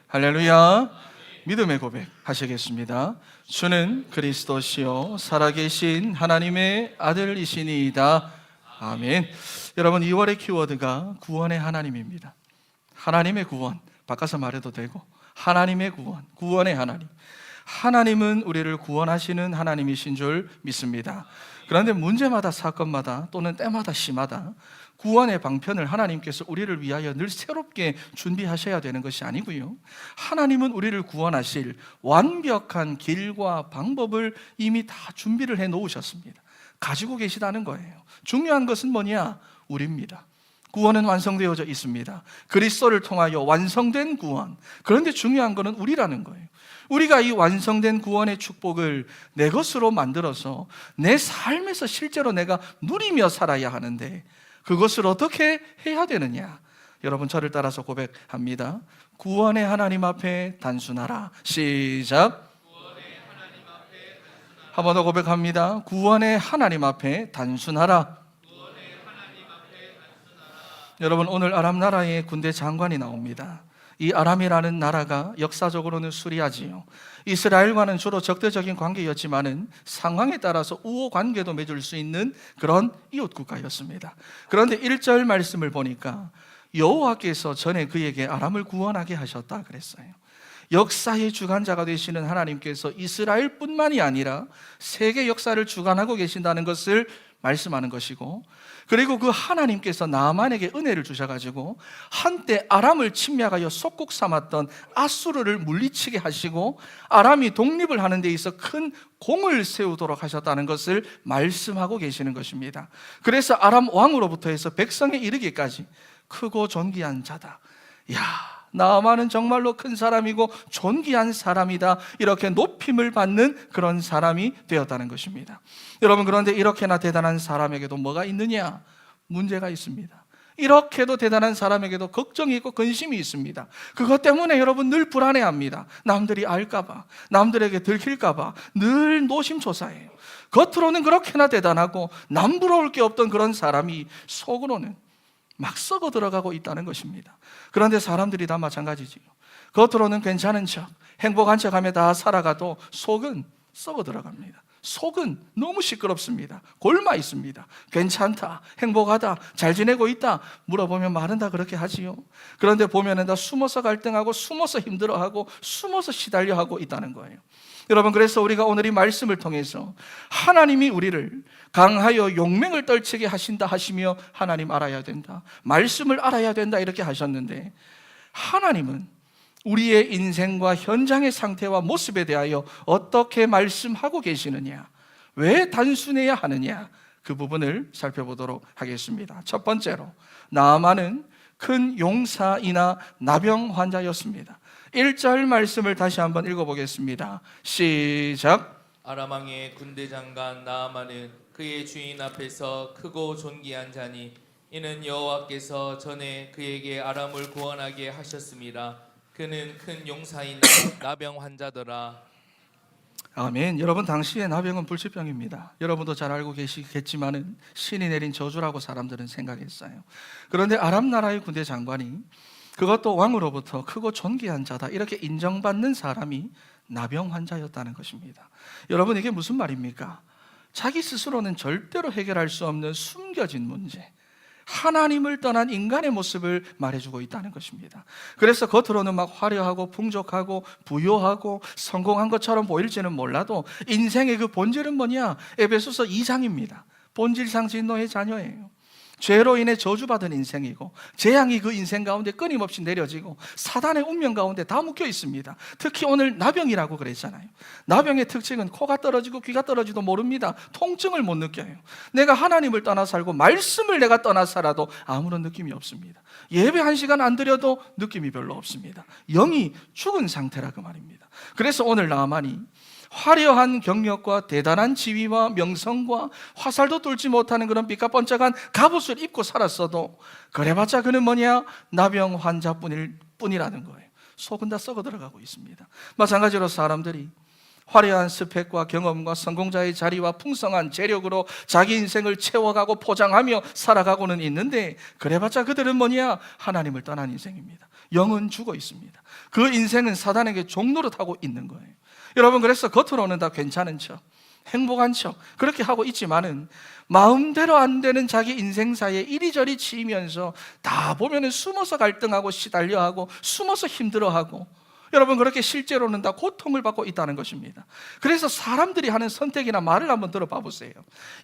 할렐루야. 믿음의 고백 하시겠습니다. 주는 그리스도시요 살아계신 하나님의 아들이시니이다. 아멘. 여러분, 2월의 키워드가 구원의 하나님입니다. 하나님의 구원, 바꿔서 말해도 되고 하나님의 구원, 구원의 하나님. 하나님은 우리를 구원하시는 하나님이신 줄 믿습니다. 그런데 문제마다, 사건마다, 또는 때마다, 시마다 구원의 방편을 하나님께서 우리를 위하여 늘 새롭게 준비하셔야 되는 것이 아니고요, 하나님은 우리를 구원하실 완벽한 길과 방법을 이미 다 준비를 해 놓으셨습니다. 가지고 계시다는 거예요. 중요한 것은 뭐냐? 우리입니다. 구원은 완성되어져 있습니다. 그리스도를 통하여 완성된 구원. 그런데 중요한 것은 우리라는 거예요. 우리가 이 완성된 구원의 축복을 내 것으로 만들어서 내 삶에서 실제로 내가 누리며 살아야 하는데, 그것을 어떻게 해야 되느냐? 여러분, 저를 따라서 고백합니다. 구원의 하나님 앞에 단순하라. 시작. 한 번 더 고백합니다. 구원의 하나님 앞에 단순하라. 여러분, 오늘 아람 나라의 군대 장관이 나옵니다. 이 아람이라는 나라가 역사적으로는 수리하지요. 이스라엘과는 주로 적대적인 관계였지만은 상황에 따라서 우호 관계도 맺을 수 있는 그런 이웃 국가였습니다. 그런데 1절 말씀을 보니까 여호와께서 전에 그에게 아람을 구원하게 하셨다 그랬어요. 역사의 주관자가 되시는 하나님께서 이스라엘뿐만이 아니라 세계 역사를 주관하고 계신다는 것을 말씀하는 것이고, 그리고 그 하나님께서 나아만에게 은혜를 주셔가지고 한때 아람을 침략하여 속국 삼았던 아수르를 물리치게 하시고 아람이 독립을 하는 데 있어 큰 공을 세우도록 하셨다는 것을 말씀하고 계시는 것입니다. 그래서 아람 왕으로부터 해서 백성에 이르기까지 크고 존귀한 자다, 나아만은 정말로 큰 사람이고 존귀한 사람이다, 이렇게 높임을 받는 그런 사람이 되었다는 것입니다. 여러분, 그런데 이렇게나 대단한 사람에게도 뭐가 있느냐? 문제가 있습니다. 이렇게도 대단한 사람에게도 걱정이 있고 근심이 있습니다. 그것 때문에 여러분 늘 불안해합니다. 남들이 알까봐, 남들에게 들킬까봐 늘 노심초사해요. 겉으로는 그렇게나 대단하고 남부러울 게 없던 그런 사람이 속으로는 막 썩어 들어가고 있다는 것입니다. 그런데 사람들이 다 마찬가지지요. 겉으로는 괜찮은 척, 행복한 척하며 다 살아가도 속은 썩어 들어갑니다. 속은 너무 시끄럽습니다. 골마 있습니다. 괜찮다, 행복하다, 잘 지내고 있다 물어보면 말은 다 그렇게 하지요. 그런데 보면은 다 숨어서 갈등하고 숨어서 힘들어하고 숨어서 시달려하고 있다는 거예요. 여러분, 그래서 우리가 오늘 이 말씀을 통해서 하나님이 우리를 강하여 용맹을 떨치게 하신다 하시며 하나님 알아야 된다, 말씀을 알아야 된다 이렇게 하셨는데, 하나님은 우리의 인생과 현장의 상태와 모습에 대하여 어떻게 말씀하고 계시느냐, 왜 단순해야 하느냐, 그 부분을 살펴보도록 하겠습니다. 첫 번째로, 나아만은 큰 용사이나 나병 환자였습니다. 1절 말씀을 다시 한번 읽어보겠습니다. 시작. 아람 왕의 군대 장관 나아만은 그의 주인 앞에서 크고 존귀한 자니 이는 여호와께서 전에 그에게 아람을 구원하게 하셨습니다. 그는 큰 용사이나 나병 환자더라. 아멘. 여러분, 당시에 나병은 불치병입니다. 여러분도 잘 알고 계시겠지만은 신이 내린 저주라고 사람들은 생각했어요. 그런데 아람 나라의 군대 장관이, 그것도 왕으로부터 크고 존귀한 자다 이렇게 인정받는 사람이 나병 환자였다는 것입니다. 여러분, 이게 무슨 말입니까? 자기 스스로는 절대로 해결할 수 없는 숨겨진 문제, 하나님을 떠난 인간의 모습을 말해주고 있다는 것입니다. 그래서 겉으로는 막 화려하고 풍족하고 부유하고 성공한 것처럼 보일지는 몰라도 인생의 그 본질은 뭐냐? 에베소서 2장입니다. 본질상 진노의 자녀예요. 죄로 인해 저주받은 인생이고 재앙이 그 인생 가운데 끊임없이 내려지고 사단의 운명 가운데 다 묶여 있습니다. 특히 오늘 나병이라고 그랬잖아요. 나병의 특징은 코가 떨어지고 귀가 떨어지도 모릅니다. 통증을 못 느껴요. 내가 하나님을 떠나 살고 말씀을 내가 떠나 살아도 아무런 느낌이 없습니다. 예배 1시간 안 드려도 느낌이 별로 없습니다. 영이 죽은 상태라 그 말입니다. 그래서 오늘 나아만이 화려한 경력과 대단한 지위와 명성과 화살도 뚫지 못하는 그런 삐까뻔쩍한 갑옷을 입고 살았어도 그래봤자 그는 뭐냐? 나병 환자뿐이라는 거예요. 속은 다 썩어 들어가고 있습니다. 마찬가지로 사람들이 화려한 스펙과 경험과 성공자의 자리와 풍성한 재력으로 자기 인생을 채워가고 포장하며 살아가고는 있는데, 그래봤자 그들은 뭐냐? 하나님을 떠난 인생입니다. 영은 죽어 있습니다. 그 인생은 사단에게 종노릇하고 있는 거예요. 여러분, 그래서 겉으로는 다 괜찮은 척, 행복한 척 그렇게 하고 있지만은 마음대로 안 되는 자기 인생사에 이리저리 치이면서 다 보면은 숨어서 갈등하고 시달려하고 숨어서 힘들어하고, 여러분, 그렇게 실제로는 다 고통을 받고 있다는 것입니다. 그래서 사람들이 하는 선택이나 말을 한번 들어봐 보세요.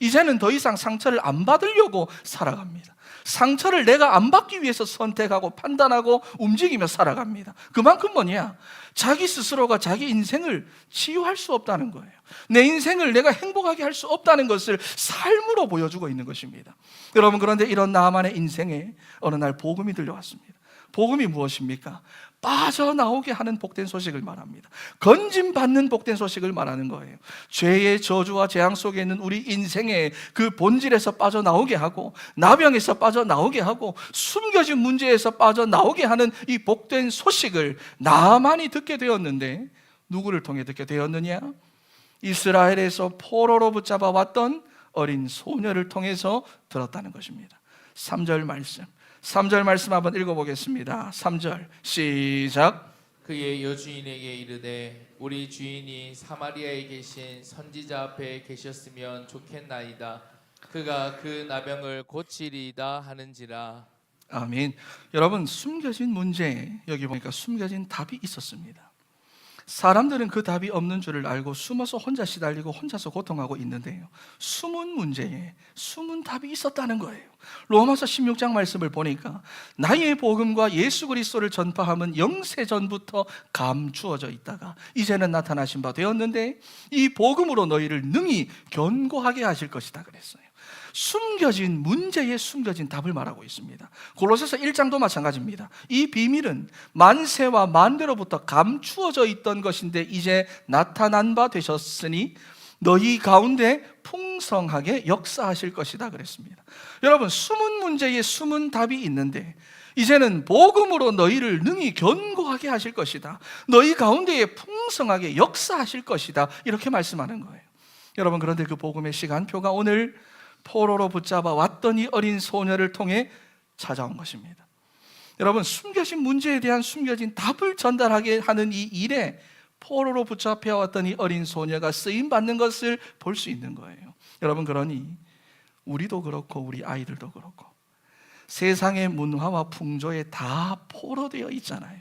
이제는 더 이상 상처를 안 받으려고 살아갑니다. 상처를 내가 안 받기 위해서 선택하고 판단하고 움직이며 살아갑니다. 그만큼 뭐냐? 자기 스스로가 자기 인생을 치유할 수 없다는 거예요. 내 인생을 내가 행복하게 할 수 없다는 것을 삶으로 보여주고 있는 것입니다. 여러분, 그런데 이런 나만의 인생에 어느 날 복음이 들려왔습니다. 복음이 무엇입니까? 빠져나오게 하는 복된 소식을 말합니다. 건짐받는 복된 소식을 말하는 거예요. 죄의 저주와 재앙 속에 있는 우리 인생의 그 본질에서 빠져나오게 하고, 나병에서 빠져나오게 하고, 숨겨진 문제에서 빠져나오게 하는 이 복된 소식을 나만이 듣게 되었는데, 누구를 통해 듣게 되었느냐? 이스라엘에서 포로로 붙잡아 왔던 어린 소녀를 통해서 들었다는 것입니다. 3절 말씀 한번 읽어보겠습니다. 3절 시작. 그의 여주인에게 이르되 우리 주인이 사마리아에 계신 선지자 앞에 계셨으면 좋겠나이다. 그가 그 나병을 고치리이다 하는지라. 아멘. 여러분, 숨겨진 문제에 여기 보니까 숨겨진 답이 있었습니다. 사람들은 그 답이 없는 줄을 알고 숨어서 혼자 시달리고 혼자서 고통하고 있는데요, 숨은 문제에 숨은 답이 있었다는 거예요. 로마서 16장 말씀을 보니까 나의 복음과 예수 그리스도를 전파함은 영세 전부터 감추어져 있다가 이제는 나타나신 바 되었는데 이 복음으로 너희를 능히 견고하게 하실 것이다 그랬어요. 숨겨진 문제에 숨겨진 답을 말하고 있습니다. 골로새서 1장도 마찬가지입니다. 이 비밀은 만세와 만대로부터 감추어져 있던 것인데 이제 나타난 바 되셨으니 너희 가운데 풍성하게 역사하실 것이다 그랬습니다. 여러분, 숨은 문제에 숨은 답이 있는데 이제는 복음으로 너희를 능히 견고하게 하실 것이다, 너희 가운데에 풍성하게 역사하실 것이다, 이렇게 말씀하는 거예요. 여러분, 그런데 그 복음의 시간표가 오늘 포로로 붙잡아 왔던 이 어린 소녀를 통해 찾아온 것입니다. 여러분, 숨겨진 문제에 대한 숨겨진 답을 전달하게 하는 이 일에 포로로 붙잡혀 왔던 이 어린 소녀가 쓰임 받는 것을 볼 수 있는 거예요. 여러분, 그러니 우리도 그렇고 우리 아이들도 그렇고 세상의 문화와 풍조에 다 포로되어 있잖아요.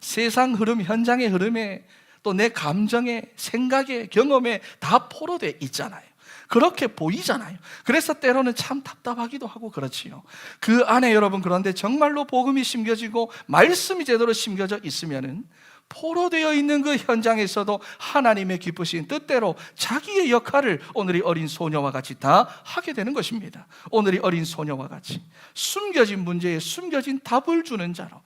세상 흐름, 현장의 흐름에, 또 내 감정에, 생각에, 경험에 다 포로되어 있잖아요. 그렇게 보이잖아요. 그래서 때로는 참 답답하기도 하고 그렇지요. 그 안에 여러분, 그런데 정말로 복음이 심겨지고 말씀이 제대로 심겨져 있으면은 포로되어 있는 그 현장에서도 하나님의 기쁘신 뜻대로 자기의 역할을 오늘 이 어린 소녀와 같이 다 하게 되는 것입니다. 오늘 이 어린 소녀와 같이 숨겨진 문제에 숨겨진 답을 주는 자로,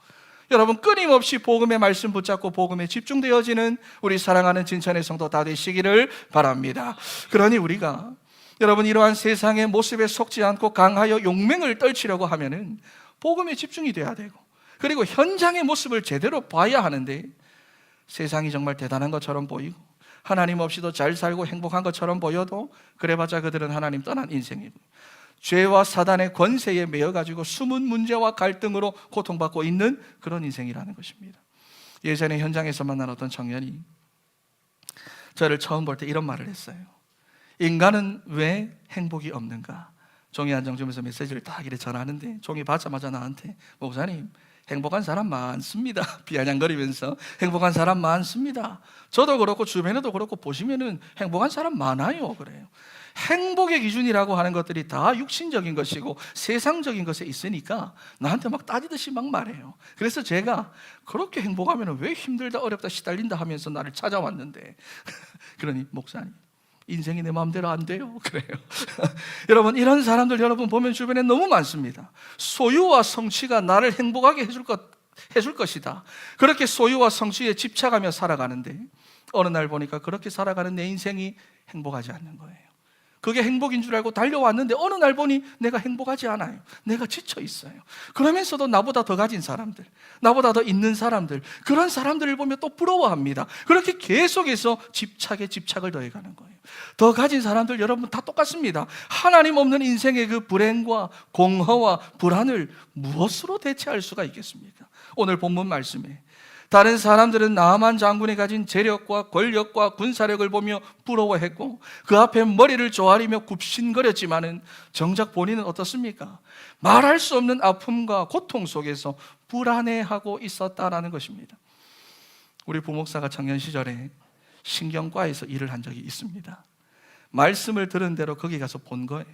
여러분, 끊임없이 복음의 말씀 붙잡고 복음에 집중되어지는 우리 사랑하는 진천의 성도 다 되시기를 바랍니다. 그러니 우리가 여러분 이러한 세상의 모습에 속지 않고 강하여 용맹을 떨치려고 하면은 복음에 집중이 돼야 되고, 그리고 현장의 모습을 제대로 봐야 하는데 세상이 정말 대단한 것처럼 보이고 하나님 없이도 잘 살고 행복한 것처럼 보여도 그래봤자 그들은 하나님 떠난 인생이고 죄와 사단의 권세에 매여가지고 숨은 문제와 갈등으로 고통받고 있는 그런 인생이라는 것입니다. 예전에 현장에서 만난 어떤 청년이 저를 처음 볼 때 이런 말을 했어요. 인간은 왜 행복이 없는가? 종이 한 장 주면서 메시지를 딱 이렇게 전하는데 종이 받자마자 나한테, 목사님, 행복한 사람 많습니다. 비아냥거리면서 행복한 사람 많습니다. 저도 그렇고 주변에도 그렇고 보시면은 행복한 사람 많아요. 그래요. 행복의 기준이라고 하는 것들이 다 육신적인 것이고 세상적인 것에 있으니까 나한테 막 따지듯이 막 말해요. 그래서 제가 그렇게 행복하면 왜 힘들다 어렵다 시달린다 하면서 나를 찾아왔는데 그러니 목사님, 인생이 내 마음대로 안 돼요. 그래요. 여러분, 이런 사람들 여러분 보면 주변에 너무 많습니다. 소유와 성취가 나를 행복하게 해줄 것이다. 그렇게 소유와 성취에 집착하며 살아가는데 어느 날 보니까 그렇게 살아가는 내 인생이 행복하지 않는 거예요. 그게 행복인 줄 알고 달려왔는데 어느 날 보니 내가 행복하지 않아요. 내가 지쳐 있어요. 그러면서도 나보다 더 가진 사람들, 나보다 더 있는 사람들, 그런 사람들을 보며 또 부러워합니다. 그렇게 계속해서 집착에 집착을 더해가는 거예요. 더 가진 사람들 여러분 다 똑같습니다. 하나님 없는 인생의 그 불행과 공허와 불안을 무엇으로 대체할 수가 있겠습니까? 오늘 본문 말씀에 다른 사람들은 나아만 장군이 가진 재력과 권력과 군사력을 보며 부러워했고 그 앞에 머리를 조아리며 굽신거렸지만은 정작 본인은 어떻습니까? 말할 수 없는 아픔과 고통 속에서 불안해하고 있었다라는 것입니다. 우리 부목사가 청년 시절에 신경과에서 일을 한 적이 있습니다. 말씀을 들은 대로 거기 가서 본 거예요.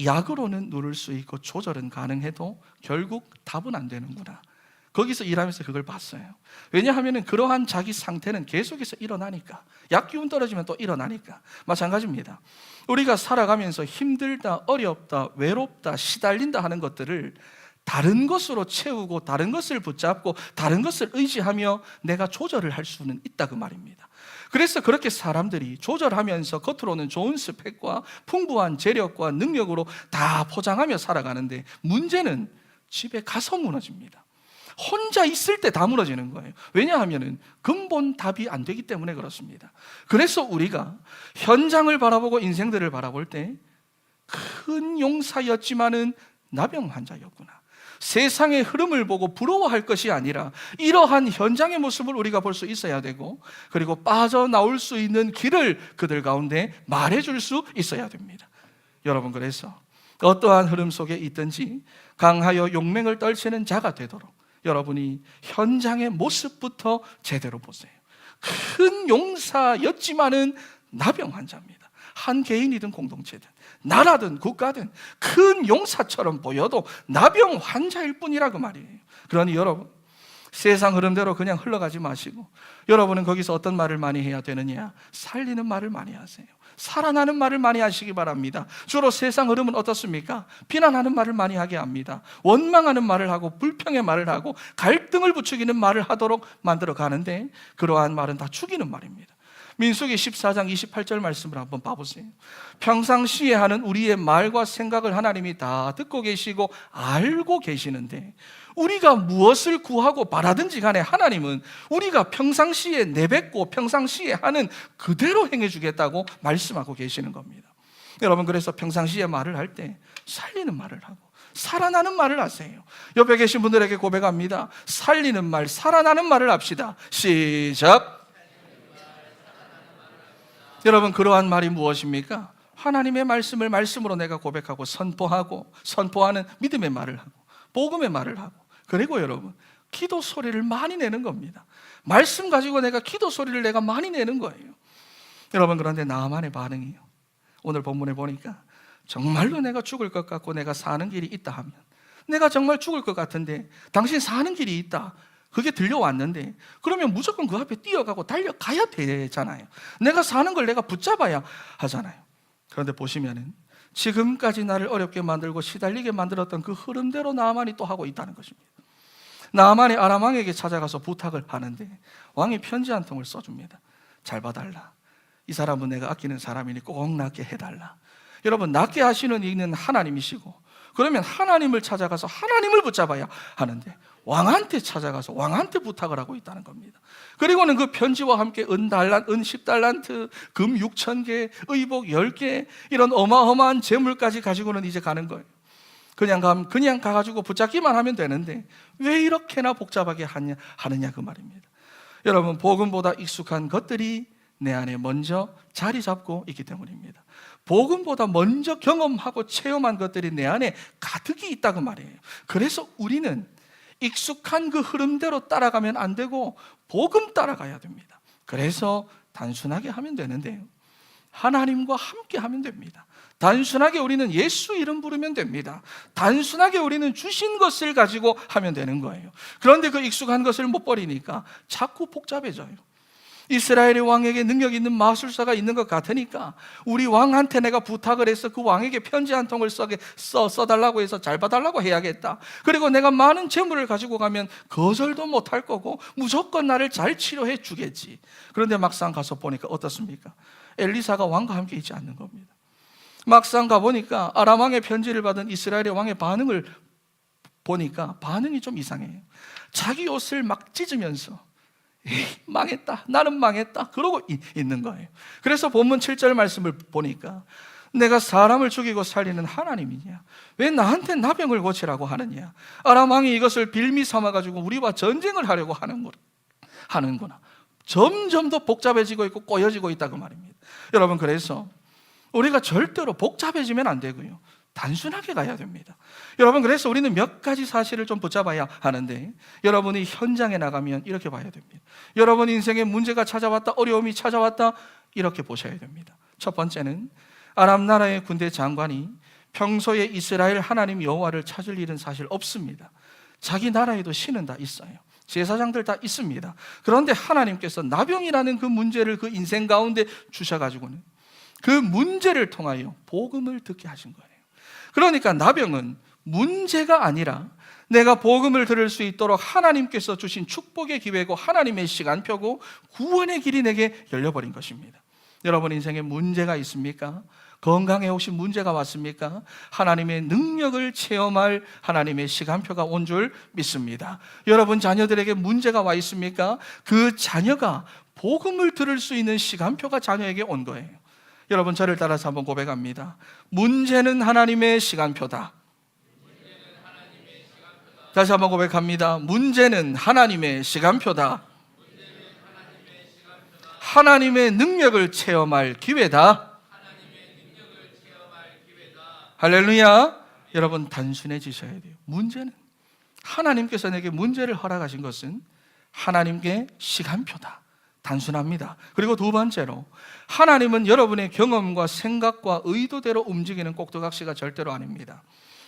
약으로는 누를 수 있고 조절은 가능해도 결국 답은 안 되는구나. 거기서 일하면서 그걸 봤어요. 왜냐하면 그러한 자기 상태는 계속해서 일어나니까, 약 기운 떨어지면 또 일어나니까. 마찬가지입니다. 우리가 살아가면서 힘들다, 어렵다, 외롭다, 시달린다 하는 것들을 다른 것으로 채우고 다른 것을 붙잡고 다른 것을 의지하며 내가 조절을 할 수는 있다 그 말입니다. 그래서 그렇게 사람들이 조절하면서 겉으로는 좋은 스펙과 풍부한 재력과 능력으로 다 포장하며 살아가는데 문제는 집에 가서 무너집니다. 혼자 있을 때 다 무너지는 거예요. 왜냐하면 근본 답이 안 되기 때문에 그렇습니다. 그래서 우리가 현장을 바라보고 인생들을 바라볼 때 큰 용사였지만은 나병 환자였구나. 세상의 흐름을 보고 부러워할 것이 아니라 이러한 현장의 모습을 우리가 볼 수 있어야 되고, 그리고 빠져나올 수 있는 길을 그들 가운데 말해줄 수 있어야 됩니다. 여러분, 그래서 어떠한 흐름 속에 있든지 강하여 용맹을 떨치는 자가 되도록 여러분이 현장의 모습부터 제대로 보세요. 큰 용사였지만은 나병 환자입니다. 한 개인이든 공동체든 나라든 국가든 큰 용사처럼 보여도 나병 환자일 뿐이라 그 말이에요. 그러니 여러분, 세상 흐름대로 그냥 흘러가지 마시고 여러분은 거기서 어떤 말을 많이 해야 되느냐? 살리는 말을 많이 하세요. 살아나는 말을 많이 하시기 바랍니다. 주로 세상 흐름은 어떻습니까? 비난하는 말을 많이 하게 합니다. 원망하는 말을 하고 불평의 말을 하고 갈등을 부추기는 말을 하도록 만들어 가는데 그러한 말은 다 죽이는 말입니다. 민수기 14장 28절 말씀을 한번 봐보세요. 평상시에 하는 우리의 말과 생각을 하나님이 다 듣고 계시고 알고 계시는데 우리가 무엇을 구하고 바라든지 간에 하나님은 우리가 평상시에 내뱉고 평상시에 하는 그대로 행해주겠다고 말씀하고 계시는 겁니다. 여러분, 그래서 평상시에 말을 할 때 살리는 말을 하고 살아나는 말을 하세요. 옆에 계신 분들에게 고백합니다. 살리는 말, 살아나는 말을 합시다. 시작. 여러분, 그러한 말이 무엇입니까? 하나님의 말씀을 말씀으로 내가 고백하고 선포하고 선포하는 믿음의 말을 하고 복음의 말을 하고, 그리고 여러분, 기도 소리를 많이 내는 겁니다. 말씀 가지고 내가 기도 소리를 내가 많이 내는 거예요. 여러분, 그런데 나만의 반응이요, 오늘 본문에 보니까 정말로 내가 죽을 것 같고 내가 사는 길이 있다 하면, 내가 정말 죽을 것 같은데 당신 사는 길이 있다, 그게 들려왔는데 그러면 무조건 그 앞에 뛰어가고 달려가야 되잖아요. 내가 사는 걸 내가 붙잡아야 하잖아요. 그런데 보시면은 지금까지 나를 어렵게 만들고 시달리게 만들었던 그 흐름대로 나만이 또 하고 있다는 것입니다. 나만이 아람 왕에게 찾아가서 부탁을 하는데 왕이 편지 한 통을 써줍니다. 잘 봐달라. 이 사람은 내가 아끼는 사람이니 꼭 낫게 해달라. 여러분, 낫게 하시는 이는 하나님이시고, 그러면 하나님을 찾아가서 하나님을 붙잡아야 하는데 왕한테 찾아가서 왕한테 부탁을 하고 있다는 겁니다. 그리고는 그 편지와 함께 은 10달란트, 금 6,000개, 의복 10개, 이런 어마어마한 재물까지 가지고는 이제 가는 거예요. 그냥 가가지고 붙잡기만 하면 되는데 왜 이렇게나 복잡하게 하느냐 그 말입니다. 여러분, 복음보다 익숙한 것들이 내 안에 먼저 자리 잡고 있기 때문입니다. 복음보다 먼저 경험하고 체험한 것들이 내 안에 가득히 있다고 말이에요. 그래서 우리는 익숙한 그 흐름대로 따라가면 안 되고 복음 따라가야 됩니다. 그래서 단순하게 하면 되는데요, 하나님과 함께 하면 됩니다. 단순하게 우리는 예수 이름 부르면 됩니다. 단순하게 우리는 주신 것을 가지고 하면 되는 거예요. 그런데 그 익숙한 것을 못 버리니까 자꾸 복잡해져요. 이스라엘의 왕에게 능력 있는 마술사가 있는 것 같으니까 우리 왕한테 내가 부탁을 해서 그 왕에게 편지 한 통을 써달라고 해서 잘 봐달라고 해야겠다. 그리고 내가 많은 재물을 가지고 가면 거절도 못할 거고 무조건 나를 잘 치료해 주겠지. 그런데 막상 가서 보니까 어떻습니까? 엘리사가 왕과 함께 있지 않는 겁니다. 막상 가보니까 아람 왕의 편지를 받은 이스라엘의 왕의 반응을 보니까 반응이 좀 이상해요. 자기 옷을 막 찢으면서 에이, 망했다, 나는 망했다 그러고 있는 거예요. 그래서 본문 7절 말씀을 보니까 내가 사람을 죽이고 살리는 하나님이냐, 왜 나한테 나병을 고치라고 하느냐, 아람 왕이 이것을 빌미 삼아가지고 우리와 전쟁을 하려고 하는구나. 점점 더 복잡해지고 있고 꼬여지고 있다 그 말입니다. 여러분, 그래서 우리가 절대로 복잡해지면 안 되고요, 단순하게 가야 됩니다. 여러분, 그래서 우리는 몇 가지 사실을 좀 붙잡아야 하는데, 여러분이 현장에 나가면 이렇게 봐야 됩니다. 여러분 인생에 문제가 찾아왔다, 어려움이 찾아왔다, 이렇게 보셔야 됩니다. 첫 번째는 아람 나라의 군대 장관이 평소에 이스라엘 하나님 여호와를 찾을 일은 사실 없습니다. 자기 나라에도 신은 다 있어요. 제사장들 다 있습니다. 그런데 하나님께서 나병이라는 그 문제를 그 인생 가운데 주셔가지고는 그 문제를 통하여 복음을 듣게 하신 거예요. 그러니까 나병은 문제가 아니라 내가 복음을 들을 수 있도록 하나님께서 주신 축복의 기회고 하나님의 시간표고 구원의 길이 내게 열려버린 것입니다. 여러분 인생에 문제가 있습니까? 건강에 혹시 문제가 왔습니까? 하나님의 능력을 체험할 하나님의 시간표가 온 줄 믿습니다. 여러분 자녀들에게 문제가 와 있습니까? 그 자녀가 복음을 들을 수 있는 시간표가 자녀에게 온 거예요. 여러분 저를 따라서 한번 고백합니다. 문제는 하나님의 시간표다. 다시 한번 고백합니다. 문제는 하나님의 시간표다. 하나님의 능력을 체험할 기회다. 할렐루야. 여러분 단순해지셔야 돼요. 문제는 하나님께서 내게 문제를 허락하신 것은 하나님께 시간표다. 단순합니다. 그리고 두 번째로 하나님은 여러분의 경험과 생각과 의도대로 움직이는 꼭두각시가 절대로 아닙니다.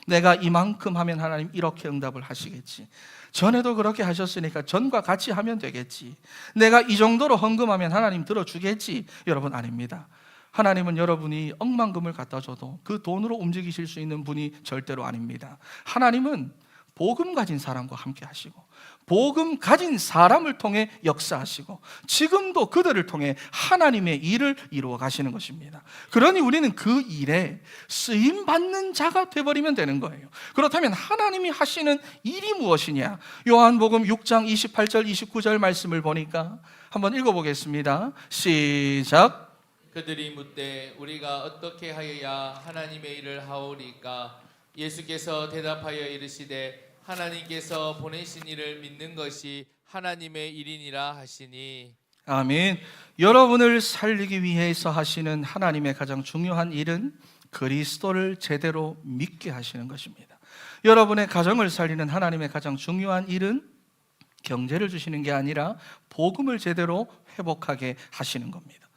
내가 이만큼 하면 하나님 이렇게 응답을 하시겠지, 전에도 그렇게 하셨으니까 전과 같이 하면 되겠지, 내가 이 정도로 헌금하면 하나님 들어주겠지. 여러분 아닙니다. 하나님은 여러분이 억만금을 갖다 줘도 그 돈으로 움직이실 수 있는 분이 절대로 아닙니다. 하나님은 복음 가진 사람과 함께 하시고 복음 가진 사람을 통해 역사하시고 지금도 그들을 통해 하나님의 일을 이루어 가시는 것입니다. 그러니 우리는 그 일에 쓰임받는 자가 되어버리면 되는 거예요. 그렇다면 하나님이 하시는 일이 무엇이냐? 요한복음 6장 28절 29절 말씀을 보니까 한번 읽어보겠습니다. 시작. 그들이 묻되 우리가 어떻게 하여야 하나님의 일을 하오리까? 예수께서 대답하여 이르시되 하나님께서 보내신 이를 믿는 것이 하나님의 일이니라 하시니. 아멘. 여러분을 살리기 위해서 하시는 하나님의 가장 중요한 일은 그리스도를 제대로 믿게 하시는 것입니다. 여러분의 가정을 살리는 하나님의 가장 중요한 일은 경제를 주시는 게 아니라 복음을 제대로 회복하게 하시는 겁니다.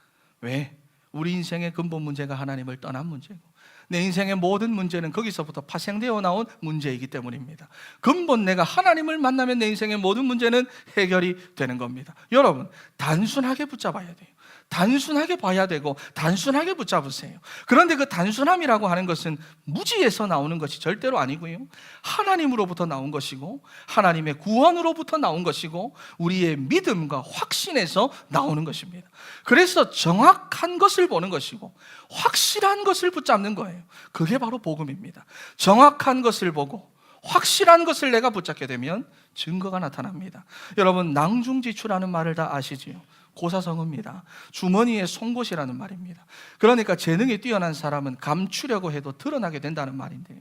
왜? 우리 인생의 근본 문제가 하나님을 떠난 문제고 내 인생의 모든 문제는 거기서부터 파생되어 나온 문제이기 때문입니다. 근본 내가 하나님을 만나면 내 인생의 모든 문제는 해결이 되는 겁니다. 여러분 단순하게 붙잡아야 돼요. 단순하게 봐야 되고 단순하게 붙잡으세요. 그런데 그 단순함이라고 하는 것은 무지에서 나오는 것이 절대로 아니고요, 하나님으로부터 나온 것이고 하나님의 구원으로부터 나온 것이고 우리의 믿음과 확신에서 나오는 것입니다. 그래서 정확한 것을 보는 것이고 확실한 것을 붙잡는 거예요. 그게 바로 복음입니다. 정확한 것을 보고 확실한 것을 내가 붙잡게 되면 증거가 나타납니다. 여러분 낭중지추라는 말을 다 아시지요? 고사성어입니다. 주머니에 송곳이라는 말입니다. 그러니까 재능이 뛰어난 사람은 감추려고 해도 드러나게 된다는 말인데요,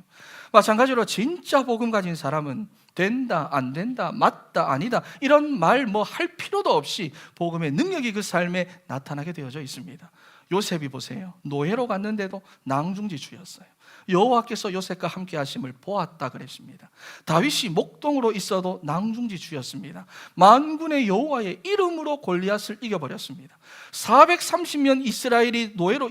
마찬가지로 진짜 복음 가진 사람은 된다, 안 된다, 맞다, 아니다 이런 말 뭐 할 필요도 없이 복음의 능력이 그 삶에 나타나게 되어져 있습니다. 요셉이 보세요. 노예로 갔는데도 낭중지추였어요. 여호와께서 요셉과 함께 하심을 보았다 그랬습니다. 다윗이 목동으로 있어도 낭중지추였습니다. 만군의 여호와의 이름으로 골리앗을 이겨버렸습니다. 430년 이스라엘이 노예로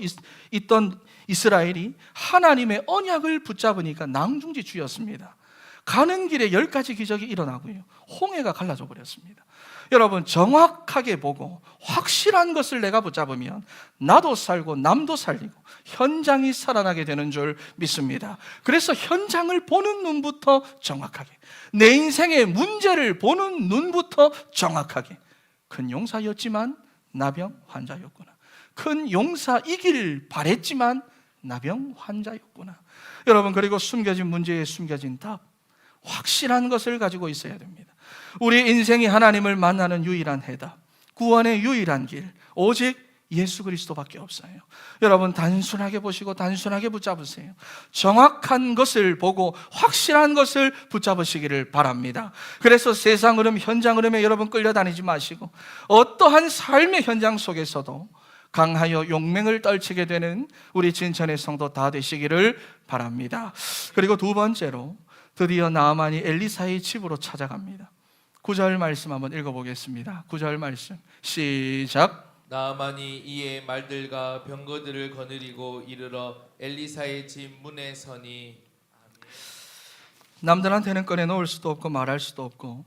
있던 이스라엘이 하나님의 언약을 붙잡으니까 낭중지추였습니다. 가는 길에 10가지 기적이 일어나고요, 홍해가 갈라져 버렸습니다. 여러분 정확하게 보고 확실한 것을 내가 붙잡으면 나도 살고 남도 살리고 현장이 살아나게 되는 줄 믿습니다. 그래서 현장을 보는 눈부터 정확하게, 내 인생의 문제를 보는 눈부터 정확하게, 큰 용사였지만 나병 환자였구나, 큰 용사이길 바랬지만 나병 환자였구나. 여러분, 그리고 숨겨진 문제에 숨겨진 답, 확실한 것을 가지고 있어야 됩니다. 우리 인생이 하나님을 만나는 유일한 해답, 구원의 유일한 길, 오직 예수 그리스도밖에 없어요. 여러분, 단순하게 보시고 단순하게 붙잡으세요. 정확한 것을 보고 확실한 것을 붙잡으시기를 바랍니다. 그래서 세상 흐름, 현장 흐름에 여러분 끌려다니지 마시고 어떠한 삶의 현장 속에서도 강하여 용맹을 떨치게 되는 우리 진천의 성도 다 되시기를 바랍니다. 그리고 두 번째로 드디어 나아만이 엘리사의 집으로 찾아갑니다. 9절 말씀 한번 읽어보겠습니다. 9절 말씀 시작. 나아만이 이에 말들과 병거들을 거느리고 이르러 엘리사의 집 문에 서니. 남들한테는 꺼내놓을 수도 없고 말할 수도 없고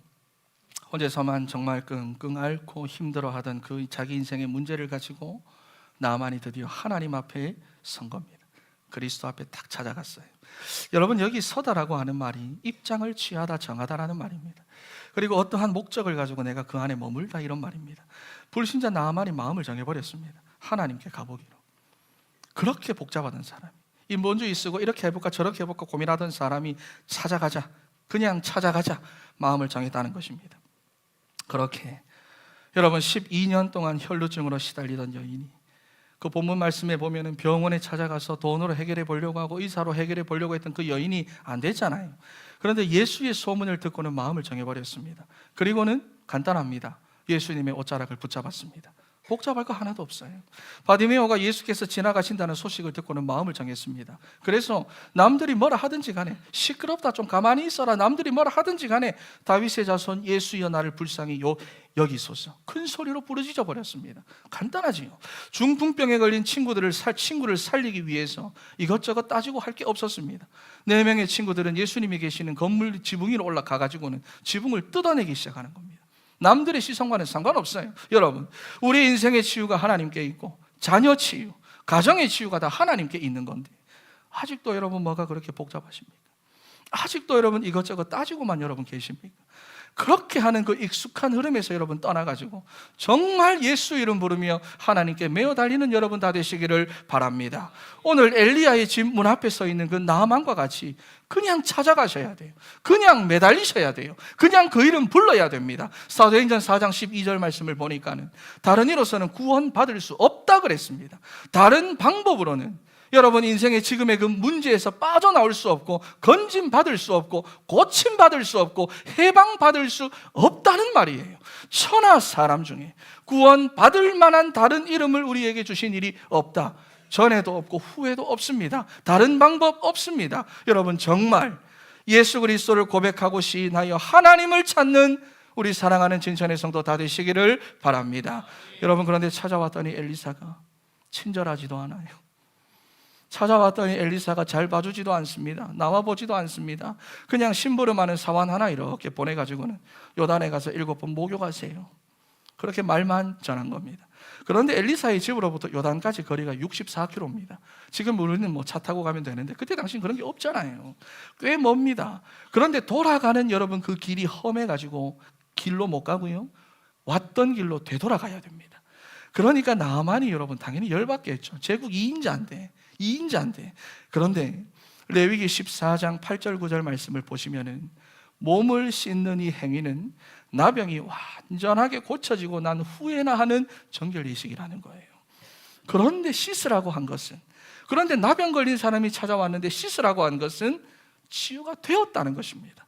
혼자서만 정말 끙끙 앓고 힘들어하던 그 자기 인생의 문제를 가지고 나아만이 드디어 하나님 앞에 선 겁니다. 그리스도 앞에 딱 찾아갔어요. 여러분, 여기 서다라고 하는 말이 입장을 취하다, 정하다라는 말입니다. 그리고 어떠한 목적을 가지고 내가 그 안에 머물다, 이런 말입니다. 불신자 나아만이 마음을 정해버렸습니다. 하나님께 가보기로. 그렇게 복잡하던 사람이, 인본주의 쓰고 이렇게 해볼까 저렇게 해볼까 고민하던 사람이 찾아가자, 그냥 찾아가자 마음을 정했다는 것입니다. 그렇게 여러분 12년 동안 혈루증으로 시달리던 여인이 그 본문 말씀에 보면은 병원에 찾아가서 돈으로 해결해 보려고 하고 의사로 해결해 보려고 했던 그 여인이 안 됐잖아요. 그런데 예수의 소문을 듣고는 마음을 정해버렸습니다. 그리고는 간단합니다. 예수님의 옷자락을 붙잡았습니다. 복잡할 거 하나도 없어요. 바디메오가 예수께서 지나가신다는 소식을 듣고는 마음을 정했습니다. 그래서 남들이 뭐라 하든지 간에 시끄럽다, 좀 가만히 있어라, 남들이 뭐라 하든지 간에 다윗의 자손 예수여 나를 불쌍히 여기소서, 큰 소리로 부르짖어 버렸습니다. 간단하지요. 중풍병에 걸린 친구를 살리기 위해서 이것저것 따지고 할 게 없었습니다. 4명의 친구들은 예수님이 계시는 건물 지붕 위로 올라가 가지고는 지붕을 뜯어내기 시작하는 겁니다. 남들의 시선과는 상관없어요. 여러분, 우리 인생의 치유가 하나님께 있고 자녀 치유, 가정의 치유가 다 하나님께 있는 건데 아직도 여러분 뭐가 그렇게 복잡하십니까? 아직도 여러분 이것저것 따지고만 여러분 계십니까? 그렇게 하는 그 익숙한 흐름에서 여러분 떠나가지고 정말 예수 이름 부르며 하나님께 매어 달리는 여러분 다 되시기를 바랍니다. 오늘 엘리야의 집 문 앞에 서 있는 그 나아만과 같이 그냥 찾아가셔야 돼요. 그냥 매달리셔야 돼요. 그냥 그 이름 불러야 됩니다. 사도행전 4장 12절 말씀을 보니까는 다른 이로서는 구원받을 수 없다 그랬습니다. 다른 방법으로는 여러분 인생의 지금의 그 문제에서 빠져나올 수 없고 건짐받을 수 없고 고침받을 수 없고 해방받을 수 없다는 말이에요. 천하 사람 중에 구원받을 만한 다른 이름을 우리에게 주신 일이 없다. 전에도 없고 후에도 없습니다. 다른 방법 없습니다. 여러분, 정말 예수 그리스도를 고백하고 시인하여 하나님을 찾는 우리 사랑하는 진천의 성도 다 되시기를 바랍니다. 여러분, 그런데 찾아왔더니 엘리사가 친절하지도 않아요. 찾아왔더니 엘리사가 잘 봐주지도 않습니다. 나와보지도 않습니다. 그냥 심부름하는 사원 하나 이렇게 보내가지고는 요단에 가서 7번 목욕하세요, 그렇게 말만 전한 겁니다. 그런데 엘리사의 집으로부터 요단까지 거리가 64km입니다. 지금 우리는 뭐 차 타고 가면 되는데 그때 당시는 그런 게 없잖아요. 꽤 멉니다. 그런데 돌아가는 여러분 그 길이 험해가지고 길로 못 가고요, 왔던 길로 되돌아가야 됩니다. 그러니까 나아만이 여러분 당연히 열받겠죠. 제국 2인자인데. 그런데 레위기 14장 8절 9절 말씀을 보시면은 몸을 씻는 이 행위는 나병이 완전하게 고쳐지고 난 후에나 하는 정결의식이라는 거예요. 그런데 씻으라고 한 것은, 그런데 나병 걸린 사람이 찾아왔는데 씻으라고 한 것은 치유가 되었다는 것입니다.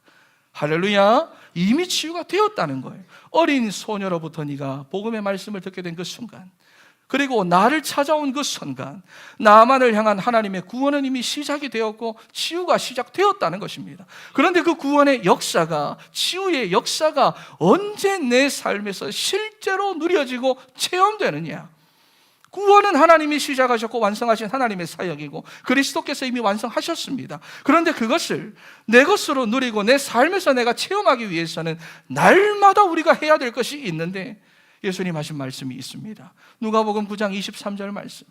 할렐루야. 이미 치유가 되었다는 거예요. 어린 소녀로부터 네가 복음의 말씀을 듣게 된 그 순간, 그리고 나를 찾아온 그 순간 나만을 향한 하나님의 구원은 이미 시작이 되었고 치유가 시작되었다는 것입니다. 그런데 그 구원의 역사가, 치유의 역사가 언제 내 삶에서 실제로 누려지고 체험되느냐? 구원은 하나님이 시작하셨고 완성하신 하나님의 사역이고 그리스도께서 이미 완성하셨습니다. 그런데 그것을 내 것으로 누리고 내 삶에서 내가 체험하기 위해서는 날마다 우리가 해야 될 것이 있는데 예수님 하신 말씀이 있습니다. 누가복음 9장 23절 말씀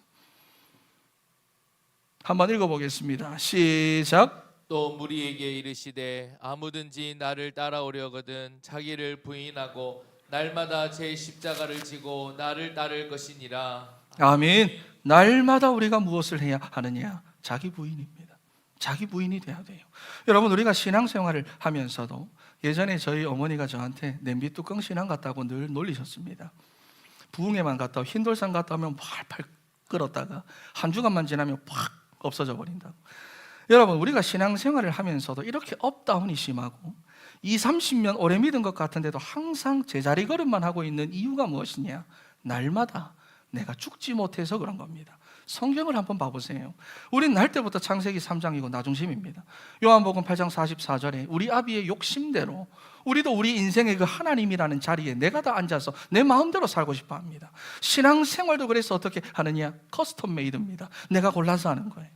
한번 읽어보겠습니다. 시작. 또 무리에게 이르시되 아무든지 나를 따라오려거든 자기를 부인하고 날마다 제 십자가를 지고 나를 따를 것이니라. 아멘. 날마다 우리가 무엇을 해야 하느냐? 자기 부인입니다. 자기 부인이 돼야 돼요. 여러분, 우리가 신앙생활을 하면서도 예전에 저희 어머니가 저한테 냄비 뚜껑 신앙 같다고 늘 놀리셨습니다. 부흥회만 갔다 오고 흰돌산 갔다 오면 팔팔 끓었다가 한 주간만 지나면 팍 없어져 버린다고. 여러분, 우리가 신앙생활을 하면서도 이렇게 업다운이 심하고 20-30년 오래 믿은 것 같은데도 항상 제자리 걸음만 하고 있는 이유가 무엇이냐? 날마다 내가 죽지 못해서 그런 겁니다. 성경을 한번 봐보세요. 우린 날 때부터 창세기 3장이고 나중심입니다. 요한복음 8장 44절에 우리 아비의 욕심대로 우리도 우리 인생의 그 하나님이라는 자리에 내가 다 앉아서 내 마음대로 살고 싶어 합니다. 신앙생활도 그래서 어떻게 하느냐? 커스텀 메이드입니다. 내가 골라서 하는 거예요.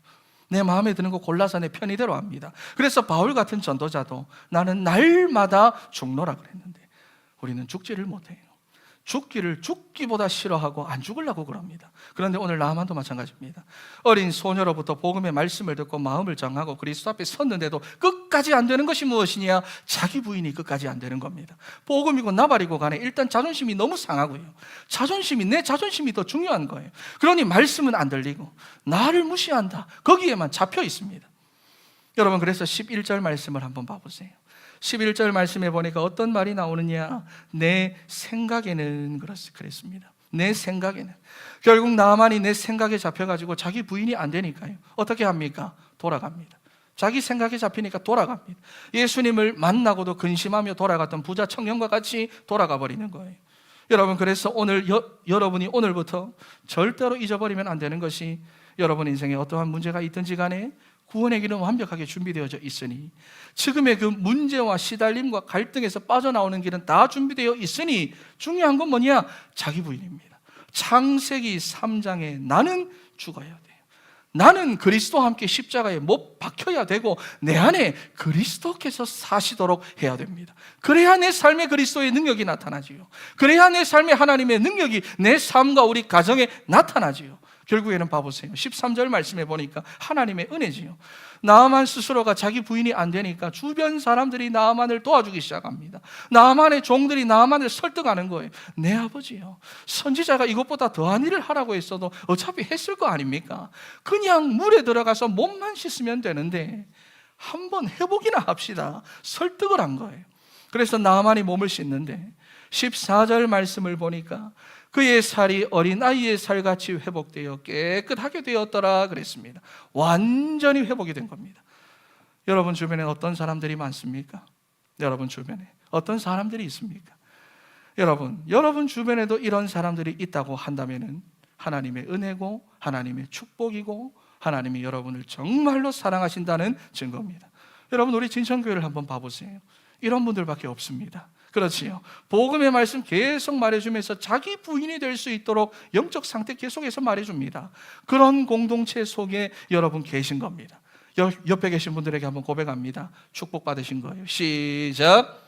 내 마음에 드는 거 골라서 내 편의대로 합니다. 그래서 바울 같은 전도자도 나는 날마다 죽노라 그랬는데 우리는 죽지를 못해요. 죽기를 죽기보다 싫어하고 안 죽으려고 그럽니다. 그런데 오늘 나만도 마찬가지입니다. 어린 소녀로부터 복음의 말씀을 듣고 마음을 정하고 그리스도 앞에 섰는데도 끝까지 안 되는 것이 무엇이냐? 자기 부인이 끝까지 안 되는 겁니다. 복음이고 나발이고 간에 일단 자존심이 너무 상하고요. 내 자존심이 더 중요한 거예요. 그러니 말씀은 안 들리고 나를 무시한다. 거기에만 잡혀 있습니다. 여러분, 그래서 11절 말씀을 한번 봐보세요. 11절 말씀에 보니까 어떤 말이 나오느냐? 내 생각에는 그랬습니다. 내 생각에는. 결국 나만이 내 생각에 잡혀가지고 자기 부인이 안 되니까요. 어떻게 합니까? 돌아갑니다. 자기 생각에 잡히니까 돌아갑니다. 예수님을 만나고도 근심하며 돌아갔던 부자 청년과 같이 돌아가 버리는 거예요. 여러분, 그래서 오늘 여러분이 오늘부터 절대로 잊어버리면 안 되는 것이 여러분 인생에 어떠한 문제가 있든지 간에 구원의 길은 완벽하게 준비되어져 있으니 지금의 그 문제와 시달림과 갈등에서 빠져나오는 길은 다 준비되어 있으니 중요한 건 뭐냐? 자기 부인입니다. 창세기 3장에 나는 죽어야 돼요. 나는 그리스도와 함께 십자가에 못 박혀야 되고 내 안에 그리스도께서 사시도록 해야 됩니다. 그래야 내 삶에 그리스도의 능력이 나타나지요. 그래야 내 삶에 하나님의 능력이 내 삶과 우리 가정에 나타나지요. 결국에는 봐보세요. 13절 말씀에 보니까 하나님의 은혜지요. 나아만 스스로가 자기 부인이 안 되니까 주변 사람들이 나아만을 도와주기 시작합니다. 나아만의 종들이 나아만을 설득하는 거예요. 내 아버지요, 선지자가 이것보다 더한 일을 하라고 했어도 어차피 했을 거 아닙니까? 그냥 물에 들어가서 몸만 씻으면 되는데 한번 해보기나 합시다. 설득을 한 거예요. 그래서 나아만이 몸을 씻는데 14절 말씀을 보니까 그의 살이 어린아이의 살같이 회복되어 깨끗하게 되었더라 그랬습니다. 완전히 회복이 된 겁니다. 여러분 주변에 어떤 사람들이 많습니까? 여러분 주변에 어떤 사람들이 있습니까? 여러분 주변에도 이런 사람들이 있다고 한다면 하나님의 은혜고 하나님의 축복이고 하나님이 여러분을 정말로 사랑하신다는 증거입니다. 여러분, 우리 진천교회를 한번 봐보세요. 이런 분들밖에 없습니다. 그렇지요. 복음의 말씀 계속 말해주면서 자기 부인이 될 수 있도록 영적 상태 계속해서 말해줍니다. 그런 공동체 속에 여러분 계신 겁니다. 옆에 계신 분들에게 한번 고백합니다. 축복받으신 거예요. 시작.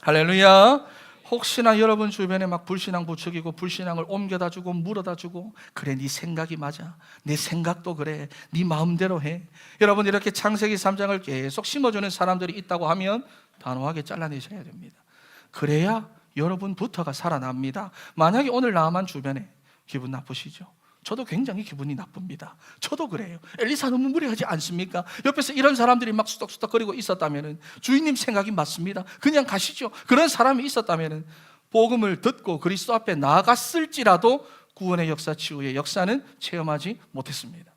할렐루야. 혹시나 여러분 주변에 막 불신앙 부추기고 불신앙을 옮겨다 주고 물어다 주고 그래 네 생각이 맞아, 내 생각도 그래, 네 마음대로 해. 여러분, 이렇게 창세기 3장을 계속 심어주는 사람들이 있다고 하면 단호하게 잘라내셔야 됩니다. 그래야 여러분부터가 살아납니다. 만약에 오늘 나만 주변에 기분 나쁘시죠? 저도 굉장히 기분이 나쁩니다. 저도 그래요. 엘리사 너무 무리하지 않습니까? 옆에서 이런 사람들이 막 수덕수덕거리고 있었다면 주인님 생각이 맞습니다. 그냥 가시죠. 그런 사람이 있었다면 복음을 듣고 그리스도 앞에 나아갔을지라도 구원의 역사, 치유의 역사는 체험하지 못했습니다.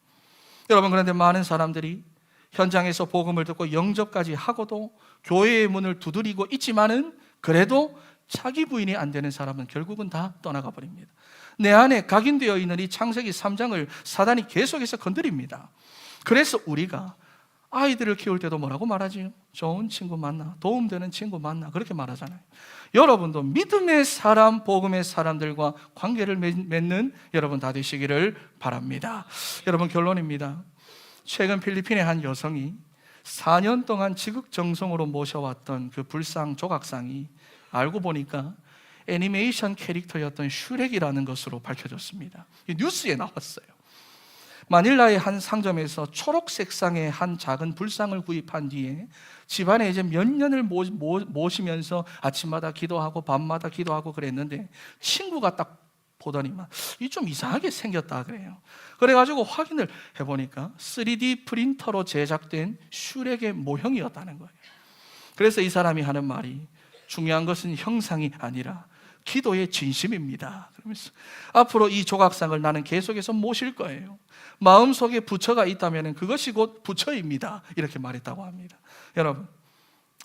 여러분, 그런데 많은 사람들이 현장에서 복음을 듣고 영접까지 하고도 교회의 문을 두드리고 있지만은 그래도 자기 부인이 안 되는 사람은 결국은 다 떠나가 버립니다. 내 안에 각인되어 있는 이 창세기 3장을 사단이 계속해서 건드립니다. 그래서 우리가 아이들을 키울 때도 뭐라고 말하지요? 좋은 친구 만나, 도움되는 친구 만나, 그렇게 말하잖아요. 여러분도 믿음의 사람, 복음의 사람들과 관계를 맺는 여러분 다 되시기를 바랍니다. 여러분, 결론입니다. 최근 필리핀의 한 여성이 4년 동안 지극정성으로 모셔왔던 그 불상 조각상이 알고 보니까 애니메이션 캐릭터였던 슈렉이라는 것으로 밝혀졌습니다. 뉴스에 나왔어요. 마닐라의 한 상점에서 초록색 상의 한 작은 불상을 구입한 뒤에 집안에 이제 몇 년을 모시면서 아침마다 기도하고 밤마다 기도하고 그랬는데 친구가 딱 보더니만 이 좀 이상하게 생겼다 그래요. 그래가지고 확인을 해보니까 3D 프린터로 제작된 슈렉의 모형이었다는 거예요. 그래서 이 사람이 하는 말이 중요한 것은 형상이 아니라 기도의 진심입니다. 그러면서 앞으로 이 조각상을 나는 계속해서 모실 거예요. 마음속에 부처가 있다면 그것이 곧 부처입니다. 이렇게 말했다고 합니다. 여러분,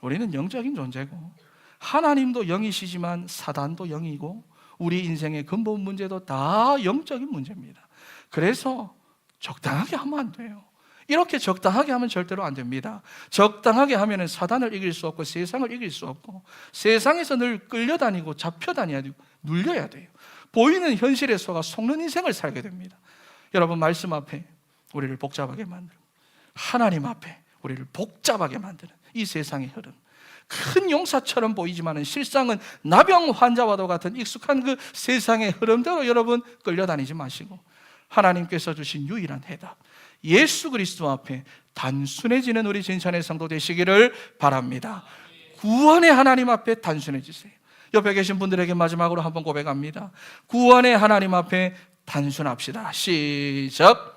우리는 영적인 존재고 하나님도 영이시지만 사단도 영이고 우리 인생의 근본 문제도 다 영적인 문제입니다. 그래서 적당하게 하면 안 돼요. 이렇게 적당하게 하면 절대로 안 됩니다. 적당하게 하면 사단을 이길 수 없고 세상을 이길 수 없고 세상에서 늘 끌려다니고 잡혀다녀야 되고 눌려야 돼요. 보이는 현실에 속아 속는 인생을 살게 됩니다. 여러분, 말씀 앞에 우리를 복잡하게 만드는, 하나님 앞에 우리를 복잡하게 만드는 이 세상의 흐름, 큰 용사처럼 보이지만 실상은 나병 환자와도 같은 익숙한 그 세상의 흐름대로 여러분 끌려다니지 마시고 하나님께서 주신 유일한 해답, 예수 그리스도 앞에 단순해지는 우리 진천의 성도 되시기를 바랍니다. 구원의 하나님 앞에 단순해지세요. 옆에 계신 분들에게 마지막으로 한번 고백합니다. 구원의 하나님 앞에 단순합시다. 시작.